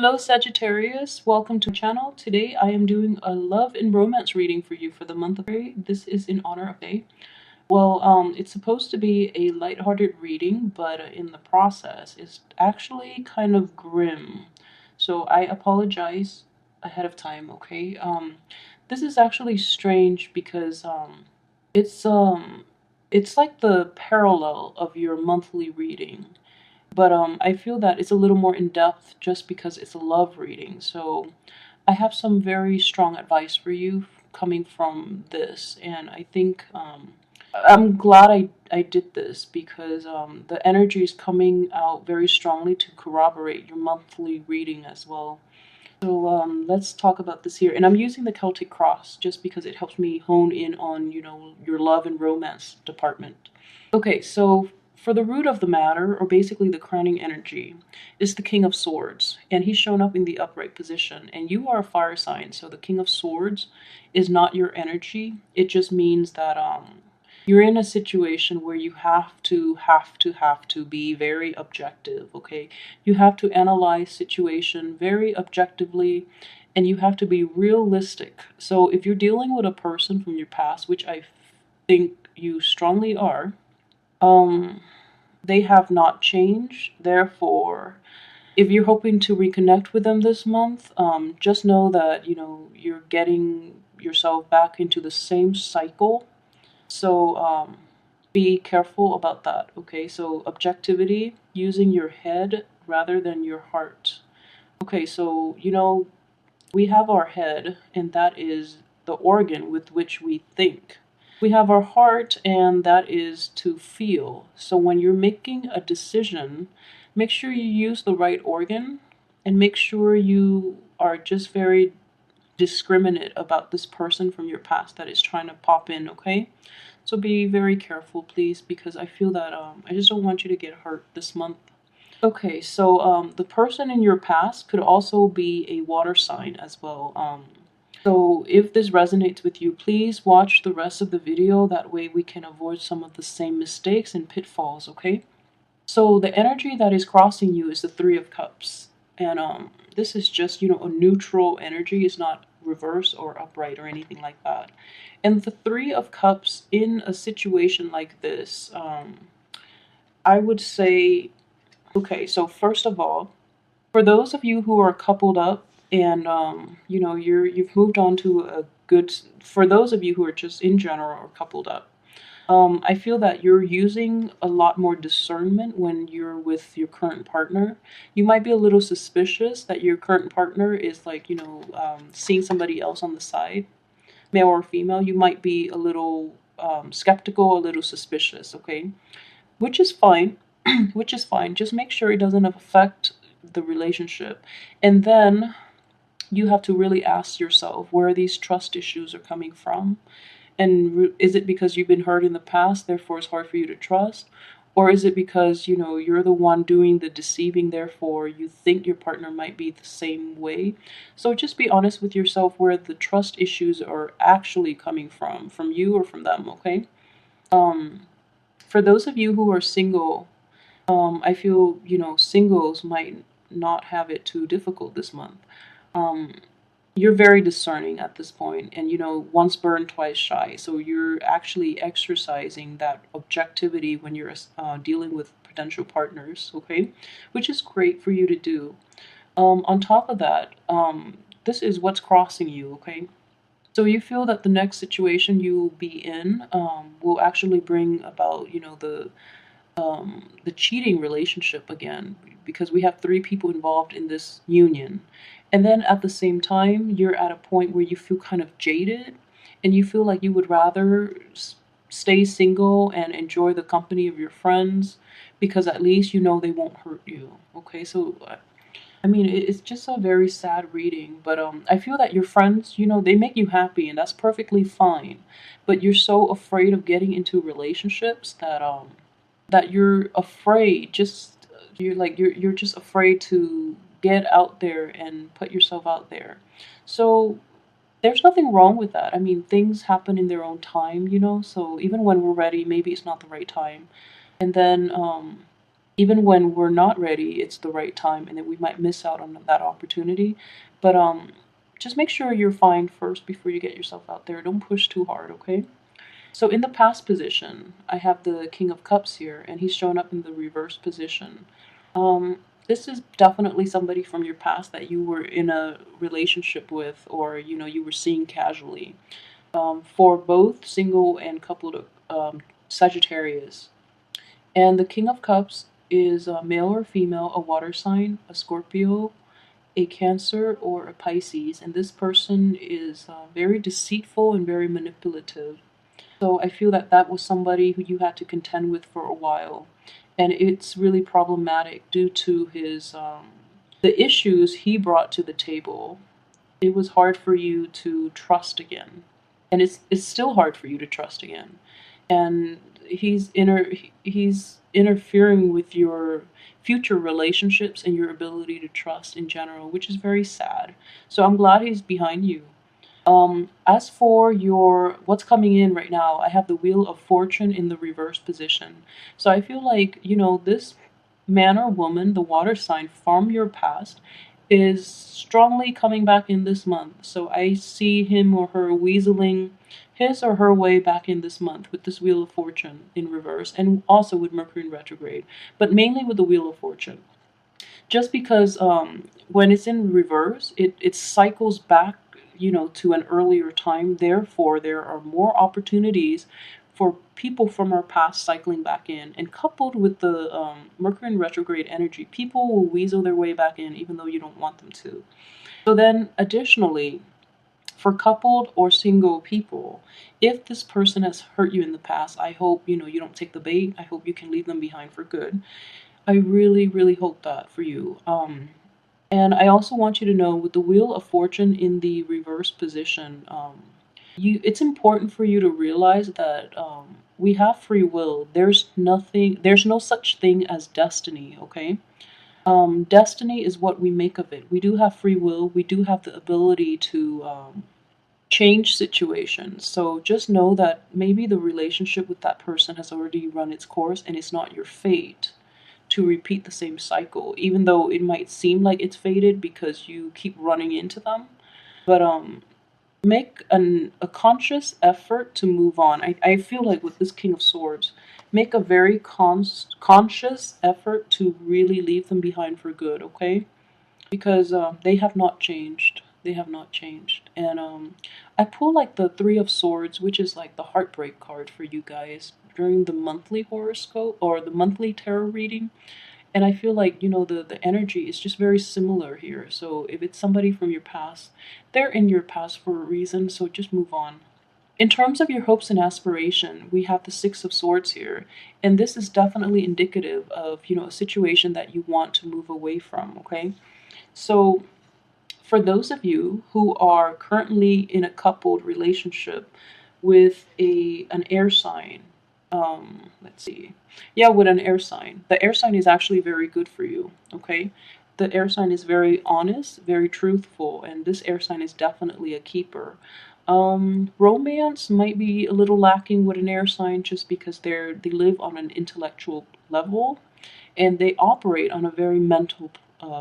Hello Sagittarius, welcome to my channel. Today I am doing a love and romance reading for you for the month of February. This is in honor of May. Well, it's supposed to be a lighthearted reading, but in the process it's actually kind of grim. So I apologize ahead of time, okay? This is actually strange because it's it's like the parallel of your monthly reading. But I feel that it's a little more in depth just because it's a love reading. So I have some very strong advice for you coming from this. And I think I'm glad I did this because the energy is coming out very strongly to corroborate your monthly reading as well. So let's talk about this here. And I'm using the Celtic Cross just because it helps me hone in on, your love and romance department. Okay, so for the root of the matter, or basically the crowning energy, is the King of Swords. And he's shown up in the upright position. And you are a fire sign, so the King of Swords is not your energy. It just means that you're in a situation where you have to be very objective, okay? You have to analyze situation very objectively, and you have to be realistic. So if you're dealing with a person from your past, which I think you strongly are, they have not changed. Therefore, if you're hoping to reconnect with them this month, just know that, you're getting yourself back into the same cycle. So, be careful about that, okay? So, objectivity, using your head rather than your heart. Okay, so, we have our head, and that is the organ with which we think. We have our heart, and that is to feel. So when you're making a decision, make sure you use the right organ and make sure you are just very discriminate about this person from your past that is trying to pop in, okay? So be very careful, please, because I feel that I just don't want you to get hurt this month. Okay, so the person in your past could also be a water sign as well. So if this resonates with you, please watch the rest of the video. That way we can avoid some of the same mistakes and pitfalls, okay? So the energy that is crossing you is the Three of Cups. And this is just, a neutral energy. It's not reverse or upright or anything like that. And the Three of Cups in a situation like this, I would say, okay, so first of all, for those of you who are coupled up and you've moved on to a good, for those of you who are just in general or coupled up, I feel that you're using a lot more discernment when you're with your current partner. You might be a little suspicious that your current partner is like, seeing somebody else on the side, male or female. You might be a little skeptical, a little suspicious, okay? Which is fine. Which is fine. Just make sure it doesn't affect the relationship. And then you have to really ask yourself where these trust issues are coming from. And is it because you've been hurt in the past, therefore it's hard for you to trust? Or is it because, you're the one doing the deceiving, therefore you think your partner might be the same way? So just be honest with yourself where the trust issues are actually coming from you or from them, okay? For those of you who are single, I feel, singles might not have it too difficult this month. Um, you're very discerning at this point, and once burned, twice shy. So you're actually exercising that objectivity when you're dealing with potential partners, okay? Which is great for you to do. On top of that, this is what's crossing you, okay? So you feel that the next situation you'll be in will actually bring about, the cheating relationship again, because we have three people involved in this union. And then at the same time, you're at a point where you feel kind of jaded and you feel like you would rather stay single and enjoy the company of your friends because at least they won't hurt you. Okay, so I mean, it's just a very sad reading, but I feel that your friends, they make you happy, and that's perfectly fine. But you're so afraid of getting into relationships that you're afraid. You're just afraid to get out there and put yourself out there. So there's nothing wrong with that. I mean, things happen in their own time, so even when we're ready, maybe it's not the right time. And then even when we're not ready, it's the right time, and that we might miss out on that opportunity. But just make sure you're fine first before you get yourself out there. Don't push too hard, okay? So in the past position, I have the King of Cups here, and he's shown up in the reverse position. This is definitely somebody from your past that you were in a relationship with, or you were seeing casually. For both single and coupled Sagittarius. And the King of Cups is a male or female, a water sign, a Scorpio, a Cancer, or a Pisces. And this person is very deceitful and very manipulative. So I feel that that was somebody who you had to contend with for a while. And it's really problematic due to his the issues he brought to the table. It was hard for you to trust again. And it's still hard for you to trust again. And he's interfering with your future relationships and your ability to trust in general, which is very sad. So I'm glad he's behind you. As for your what's coming in right now, I have the Wheel of Fortune in the reverse position. So I feel like, this man or woman, the water sign from your past, is strongly coming back in this month. So I see him or her weaseling his or her way back in this month with this Wheel of Fortune in reverse, and also with Mercury in retrograde, but mainly with the Wheel of Fortune. Just because when it's in reverse, it cycles back, to an earlier time. Therefore, there are more opportunities for people from our past cycling back in. And coupled with the Mercury in retrograde energy, people will weasel their way back in even though you don't want them to. So then, additionally, for coupled or single people, if this person has hurt you in the past, I hope you don't take the bait. I hope you can leave them behind for good. I really, really hope that for you. And I also want you to know, with the Wheel of Fortune in the reverse position, it's important for you to realize that we have free will. There's no such thing as destiny, okay? Destiny is what we make of it. We do have free will. We do have the ability to change situations. So just know that maybe the relationship with that person has already run its course, and it's not your fate to repeat the same cycle, even though it might seem like it's fated because you keep running into them. But make a conscious effort to move on. I feel like with this King of Swords, make a very conscious effort to really leave them behind for good, okay? Because they have not changed. They have not changed. And I pull like the Three of Swords, which is like the heartbreak card for you guys during the monthly horoscope or the monthly tarot reading. And I feel like, the energy is just very similar here. So if it's somebody from your past, they're in your past for a reason, so just move on. In terms of your hopes and aspiration, we have the Six of Swords here, and this is definitely indicative of, a situation that you want to move away from, okay? So for those of you who are currently in a coupled relationship with an air sign, let's see. Yeah, with an air sign. The air sign is actually very good for you, okay? The air sign is very honest, very truthful, and this air sign is definitely a keeper. Romance might be a little lacking with an air sign just because they live on an intellectual level, and they operate on a very mental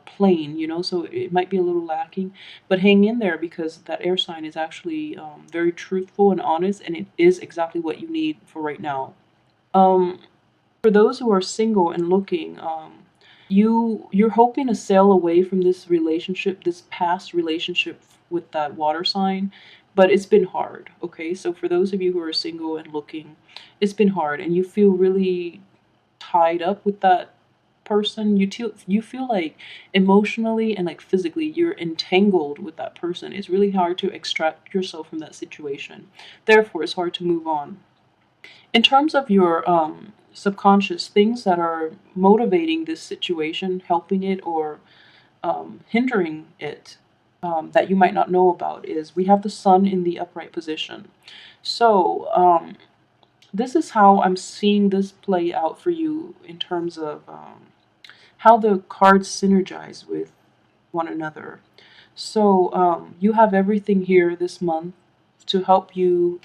plane, so it might be a little lacking, but hang in there because that air sign is actually very truthful and honest, and it is exactly what you need for right now. Um, for those who are single and looking, you're hoping to sail away from this relationship, this past relationship with that water sign, but it's been hard, okay? So for those of you who are single and looking, it's been hard, and you feel really tied up with that person. You feel like emotionally and like physically you're entangled with that person. It's really hard to extract yourself from that situation. Therefore, it's hard to move on. In terms of your subconscious things that are motivating this situation, helping it, or hindering it, that you might not know about, is we have the sun in the upright position. So this is how I'm seeing this play out for you in terms of how the cards synergize with one another. So you have everything here this month to help you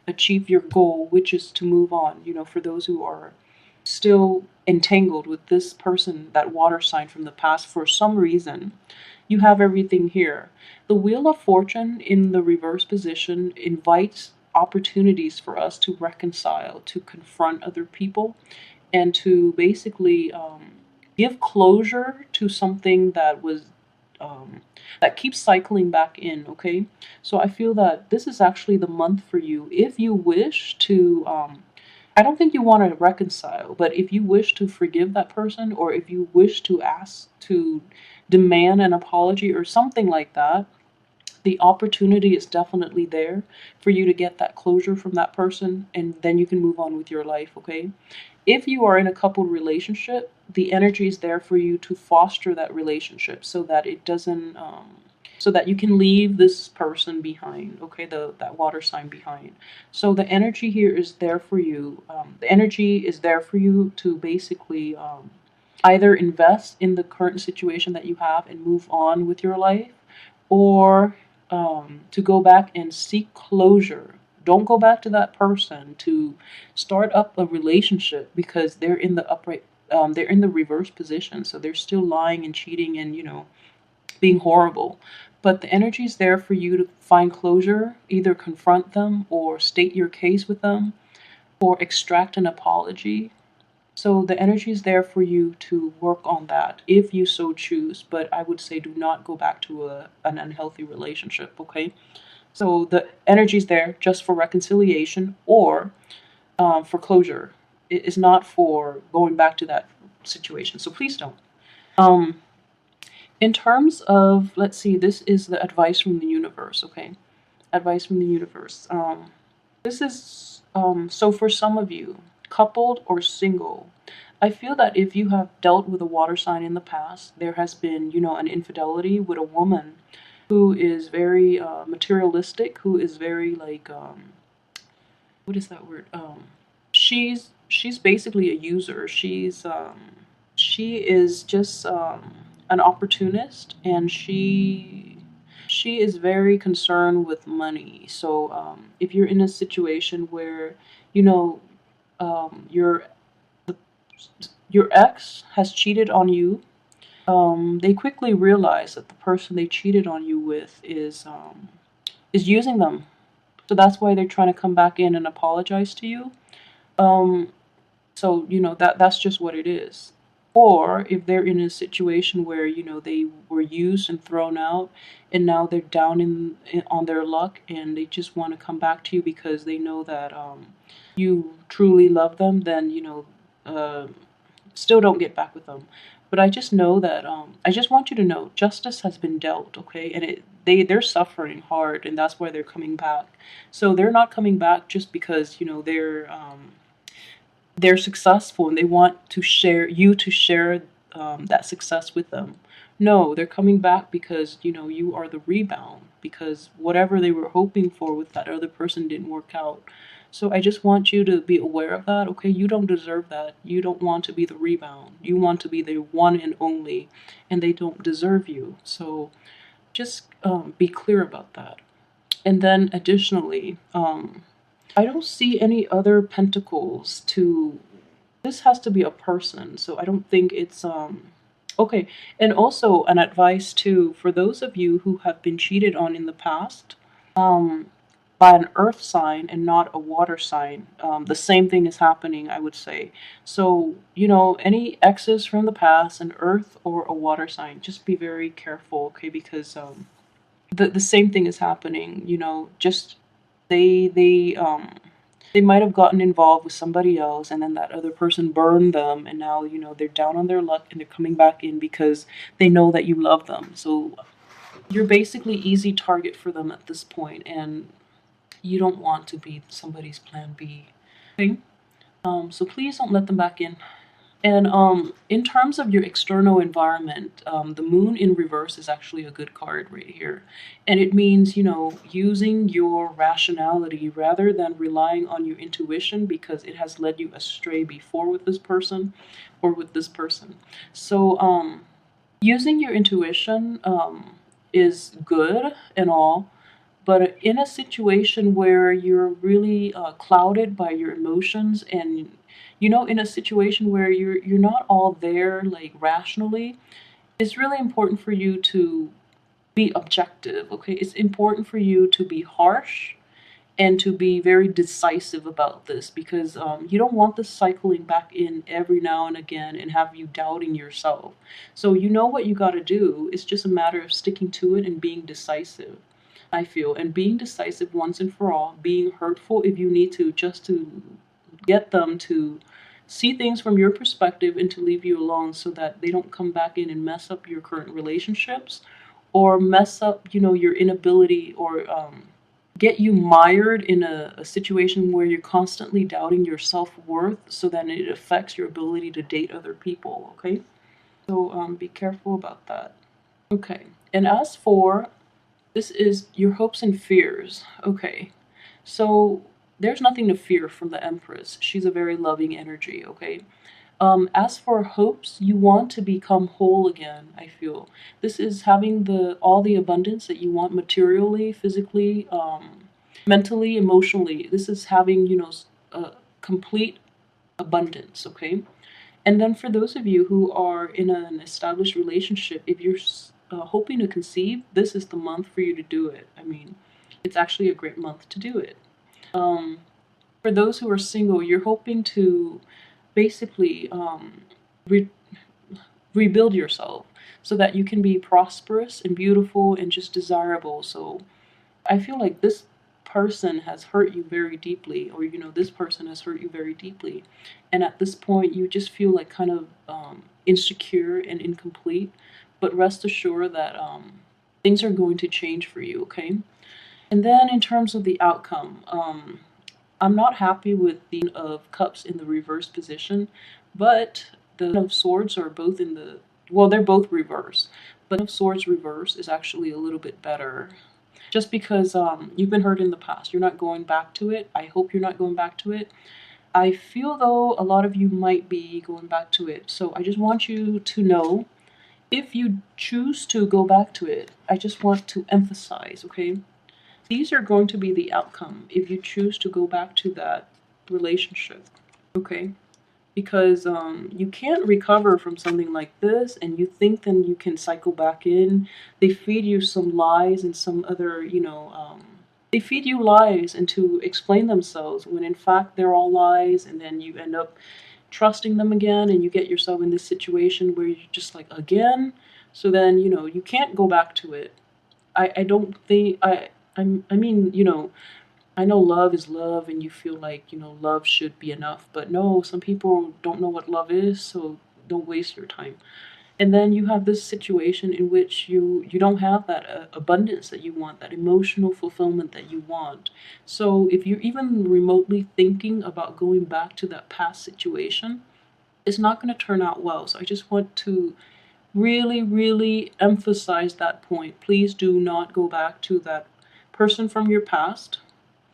achieve your goal, which is to move on. For those who are still entangled with this person, that water sign from the past, for some reason. You have everything here. The Wheel of Fortune in the reverse position invites opportunities for us to reconcile, to confront other people, and to basically give closure to something that was that keeps cycling back in. Okay, so I feel that this is actually the month for you if you wish to. I don't think you want to reconcile, but if you wish to forgive that person, or if you wish to ask to demand an apology or something like that, the opportunity is definitely there for you to get that closure from that person, and then you can move on with your life. Okay, if you are in a coupled relationship, the energy is there for you to foster that relationship so that it doesn't so that you can leave this person behind. Okay, that water sign behind. So the energy here is there for you. The energy is there for you to basically either invest in the current situation that you have and move on with your life, or to go back and seek closure. Don't go back to that person to start up a relationship, because they're in the upright, they're in the reverse position, so they're still lying and cheating and being horrible. But the energy is there for you to find closure, either confront them or state your case with them or extract an apology. So the energy is there for you to work on that if you so choose, but I would say do not go back to an unhealthy relationship, okay? So the energy is there just for reconciliation or for closure. It is not for going back to that situation. So please don't. Um, in terms of, let's see, this is the advice from the universe, okay? Advice from the universe. This is, so for some of you, coupled or single, I feel that if you have dealt with a water sign in the past, there has been, an infidelity with a woman who is very materialistic, who is very like, what is that word? She's basically a user. She is just an opportunist, and she is very concerned with money. So if you're in a situation where you know your your ex has cheated on you, they quickly realize that the person they cheated on you with is using them. So that's why they're trying to come back in and apologize to you. Um, so that's just what it is. Or if they're in a situation where they were used and thrown out, and now they're down on their luck, and they just want to come back to you because they know that you truly love them, then uh, still don't get back with them. But I just know that I just want you to know justice has been dealt, okay? And they're suffering hard, and that's why they're coming back. So they're not coming back just because they're successful and they want to share that success with them. No, they're coming back because you are the rebound, because whatever they were hoping for with that other person didn't work out. So I just want you to be aware of that. Okay, you don't deserve that. You don't want to be the rebound. You want to be the one and only, and they don't deserve you. So just be clear about that. And then additionally, I don't see any other pentacles to. This has to be a person, so I don't think it's okay. And also an advice too for those of you who have been cheated on in the past, um, by an earth sign and not a water sign. The same thing is happening, I would say. So any exes from the past, an earth or a water sign, just be very careful, okay? Because the same thing is happening. Just they might have gotten involved with somebody else, and then that other person burned them, and now they're down on their luck and they're coming back in because they know that you love them. So you're basically easy target for them at this point, and you don't want to be somebody's plan B. Okay? So please don't let them back in. And in terms of your external environment, the moon in reverse is actually a good card right here. And it means, using your rationality rather than relying on your intuition, because it has led you astray before with this person or with this person. So using your intuition is good and all, but in a situation where you're really clouded by your emotions, and You know, in a situation where you're not all there like rationally, it's really important for you to be objective, okay? It's important for you to be harsh and to be very decisive about this, because you don't want this cycling back in every now and again and have you doubting yourself. So you know what you got to do. It's just a matter of sticking to it and being decisive, I feel, and being decisive once and for all, being hurtful if you need to, just to get them to see things from your perspective and to leave you alone so that they don't come back in and mess up your current relationships, or mess up, you know, your inability, or get you mired in a situation where you're constantly doubting your self-worth, so then it affects your ability to date other people, okay? So be careful about that. Okay, and as for, this is your hopes and fears. Okay, so there's nothing to fear from the Empress. She's a very loving energy, okay? As for hopes, you want to become whole again, I feel. This is having all the abundance that you want materially, physically, mentally, emotionally. This is having, you know, a complete abundance, okay? And then for those of you who are in an established relationship, if you're hoping to conceive, this is the month for you to do it. I mean, it's actually a great month to do it. Um, for those who are single, you're hoping to basically re- rebuild yourself so that you can be prosperous and beautiful and just desirable. So I feel like this person has hurt you very deeply, or you know, this person has hurt you very deeply, and at this point you just feel like kind of insecure and incomplete. But rest assured that things are going to change for you, okay? And then in terms of the outcome, I'm not happy with the of cups in the reverse position, but the of swords are both in the, well, they're both reverse, but of swords reverse is actually a little bit better. Just because you've been hurt in the past, you're not going back to it. I hope you're not going back to it. I feel though a lot of you might be going back to it. So I just want you to know, if you choose to go back to it, I just want to emphasize, okay? These are going to be the outcome if you choose to go back to that relationship, okay? Because you can't recover from something like this, and you think then you can cycle back in. They feed you some lies and some other, you know, they feed you lies and to explain themselves when in fact they're all lies, and then you end up trusting them again, and you get yourself in this situation where you're just like, again. So then, you know, you can't go back to it. I don't think I mean, you know, I know love is love, and you feel like, you know, love should be enough, but no, some people don't know what love is, so don't waste your time. And then you have this situation in which you don't have that abundance that you want, that emotional fulfillment that you want. So if you're even remotely thinking about going back to that past situation, it's not going to turn out well. So I just want to really, really emphasize that point. Please do not go back to that person from your past,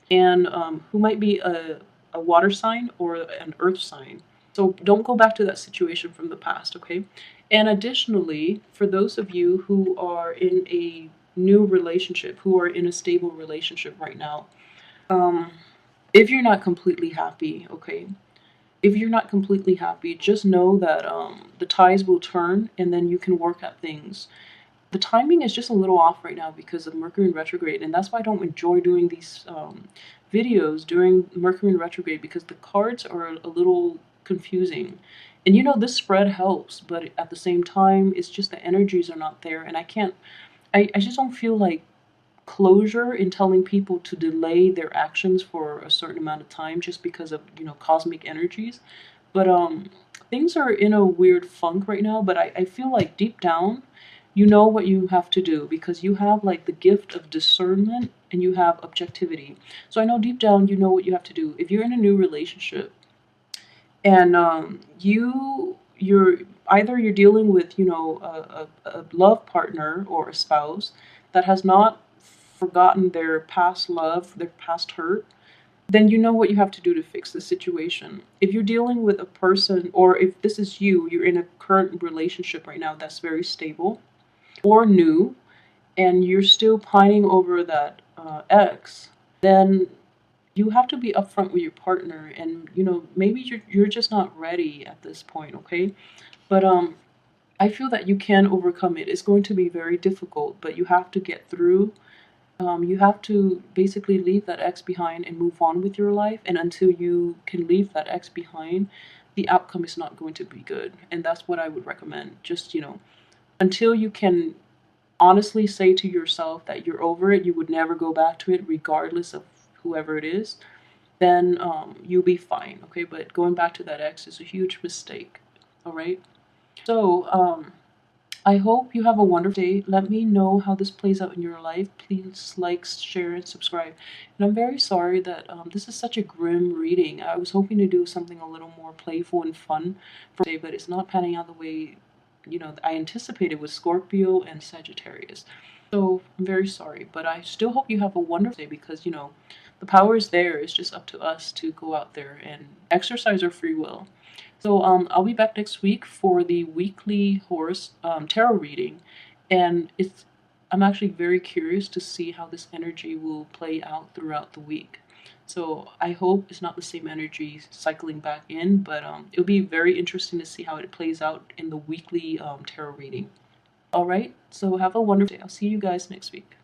and who might be a water sign or an earth sign. So don't go back to that situation from the past, okay? And additionally, for those of you who are in a new relationship, who are in a stable relationship right now, um, if you're not completely happy, okay? If you're not completely happy, just know that the tides will turn, and then you can work at things. The timing is just a little off right now because of Mercury in retrograde, and that's why I don't enjoy doing these videos during Mercury in retrograde, because the cards are a little confusing. And you know, this spread helps, but at the same time, it's just the energies are not there, and I just don't feel like closure in telling people to delay their actions for a certain amount of time just because of, you know, cosmic energies. But things are in a weird funk right now, but I feel like deep down you know what you have to do, because you have like the gift of discernment and you have objectivity. So I know deep down you know what you have to do. If you're in a new relationship and you're either you're dealing with, you know, a love partner or a spouse that has not forgotten their past love, their past hurt, then you know what you have to do to fix the situation. If you're dealing with a person, or if this is you, you're in a current relationship right now that's very stable or new, and you're still pining over that ex, then you have to be upfront with your partner, and maybe you're just not ready at this point, okay? But I feel that you can overcome it. It's going to be very difficult, but you have to get through. You have to basically leave that ex behind and move on with your life. And until you can leave that ex behind, the outcome is not going to be good. And that's what I would recommend. Just, until you can honestly say to yourself that you're over it, you would never go back to it, regardless of whoever it is, then you'll be fine, okay? But going back to that ex is a huge mistake, all right? So, I hope you have a wonderful day. Let me know how this plays out in your life. Please like, share, and subscribe. And I'm very sorry that this is such a grim reading. I was hoping to do something a little more playful and fun for today, but it's not panning out the way I anticipated with Scorpio and Sagittarius. So I'm very sorry, but I still hope you have a wonderful day because the power is there. It's just up to us to go out there and exercise our free will. So I'll be back next week for the weekly horse tarot reading, and I'm actually very curious to see how this energy will play out throughout the week. So I hope it's not the same energy cycling back in, but it'll be very interesting to see how it plays out in the weekly tarot reading. All right, so have a wonderful day. I'll see you guys next week.